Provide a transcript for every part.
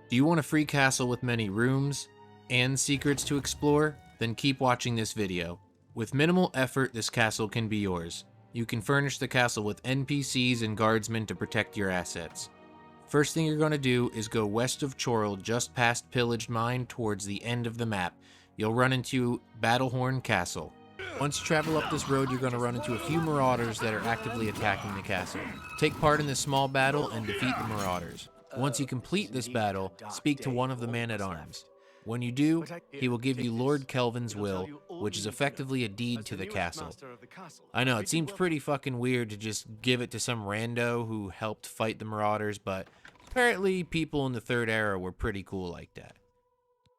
Do you want a free castle with many rooms and secrets to explore? Then keep watching this video. With minimal effort, this castle can be yours. You can furnish the castle with NPCs and guardsmen to protect your assets. First thing you're going to do is go west of Chorrol, just past Pillaged Mine, towards the end of the map. You'll run into Battlehorn Castle. Once you travel up this road, you're going to run into a few marauders that are actively attacking the castle. Take part in this small battle and defeat the marauders. Once you complete this battle, speak to one of the man-at-arms. When you do, he will give you Lord Kelvin's will, which is effectively a deed to the castle. I know, it seems pretty fucking weird to just give it to some rando who helped fight the marauders, but apparently people in the Third Era were pretty cool like that.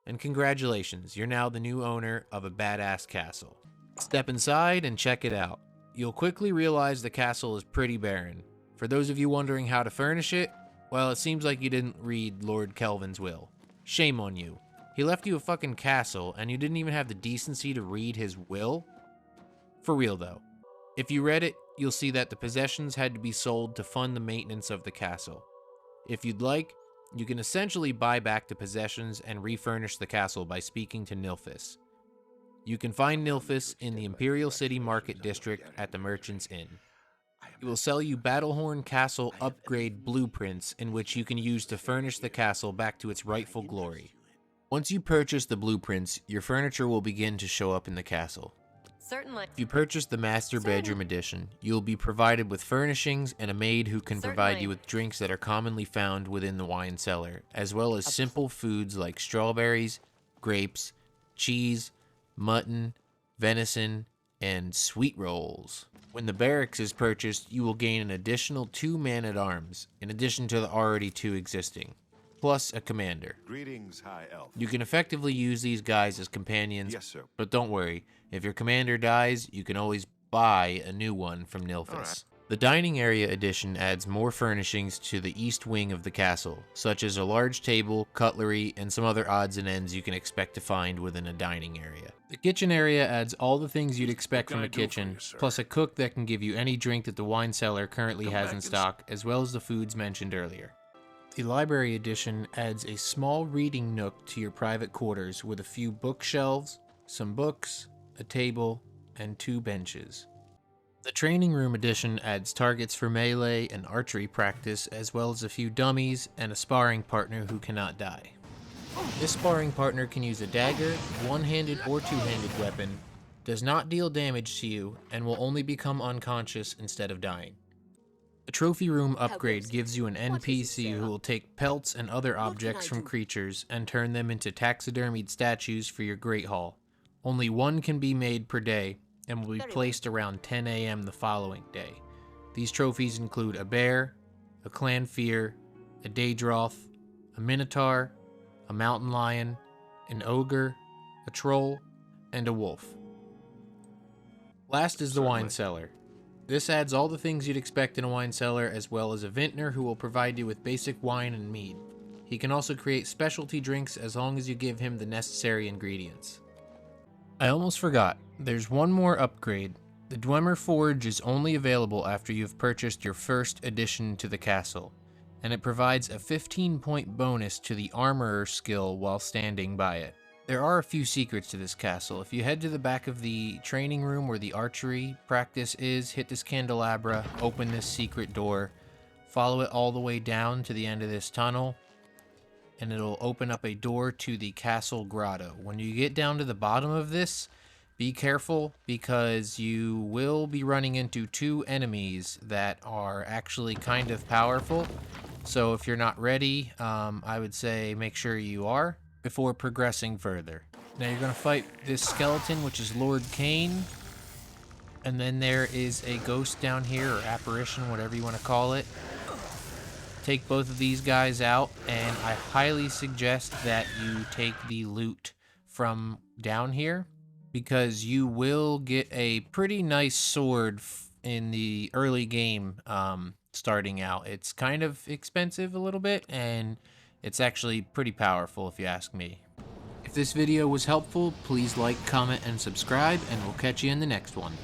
And congratulations, you're now the new owner of a badass castle. Step inside and check it out. You'll quickly realize the castle is pretty barren. For those of you wondering how to furnish it, well, it seems like you didn't read Lord Kelvin's will. Shame on you. He left you a fucking castle, and you didn't even have the decency to read his will? For real though. If you read it, you'll see that the possessions had to be sold to fund the maintenance of the castle. If you'd like, you can essentially buy back the possessions and refurnish the castle by speaking to Nilfis. You can find Nilfis in the Imperial City Market District at the Merchant's Inn. He will sell you Battlehorn Castle upgrade blueprints in which you can use to furnish the castle back to its rightful glory. Once you purchase the blueprints, your furniture will begin to show up in the castle. Certainly. If you purchase the Master Bedroom Edition, you will be provided with furnishings and a maid who can provide you with drinks that are commonly found within the wine cellar, as well as simple foods like strawberries, grapes, cheese, mutton, venison, and sweet rolls. When the Barracks is purchased, you will gain an additional 2 man-at-arms, in addition to the already 2 existing, plus a commander. Greetings, High Elf. You can effectively use these guys as companions, Yes, sir. but don't worry, if your commander dies, you can always buy a new one from Nilfis. Alright. The Dining Area Edition adds more furnishings to the east wing of the castle, such as a large table, cutlery, and some other odds and ends you can expect to find within a dining area. The kitchen area adds all the things you'd expect from a kitchen, plus a cook that can give you any drink that the wine cellar currently has in stock, as well as the foods mentioned earlier. The Library Edition adds a small reading nook to your private quarters with a few bookshelves, some books, a table, and 2 benches. The Training Room Edition adds targets for melee and archery practice, as well as a few dummies and a sparring partner who cannot die. This sparring partner can use a dagger, one-handed or two-handed weapon, does not deal damage to you, and will only become unconscious instead of dying. The Trophy Room upgrade gives you an NPC who will take pelts and other objects from creatures and turn them into taxidermied statues for your Great Hall. Only 1 can be made per day, and will be placed around 10 AM the following day. These trophies include a bear, a clanfear, a daedroth, a minotaur, a mountain lion, an ogre, a troll, and a wolf. Last is the wine cellar. This adds all the things you'd expect in a wine cellar, as well as a vintner who will provide you with basic wine and mead. He can also create specialty drinks as long as you give him the necessary ingredients. I almost forgot, there's one more upgrade. The Dwemer Forge is only available after you've purchased your first addition to the castle, and it provides a 15-point bonus to the Armorer skill while standing by it. There are a few secrets to this castle. If you head to the back of the training room where the archery practice is, hit this candelabra, open this secret door, follow it all the way down to the end of this tunnel, and it'll open up a door to the castle grotto. When you get down to the bottom of this, be careful because you will be running into 2 enemies that are actually kind of powerful. So if you're not ready, I would say make sure you are before progressing further. Now you're going to fight this skeleton, which is Lord Cain. And then there is a ghost down here, or apparition, whatever you want to call it. Take both of these guys out, and I highly suggest that you take the loot from down here, because you will get a pretty nice sword in the early game starting out. It's kind of expensive a little bit, and it's actually pretty powerful if you ask me. If this video was helpful, please like, comment, and subscribe, and we'll catch you in the next one.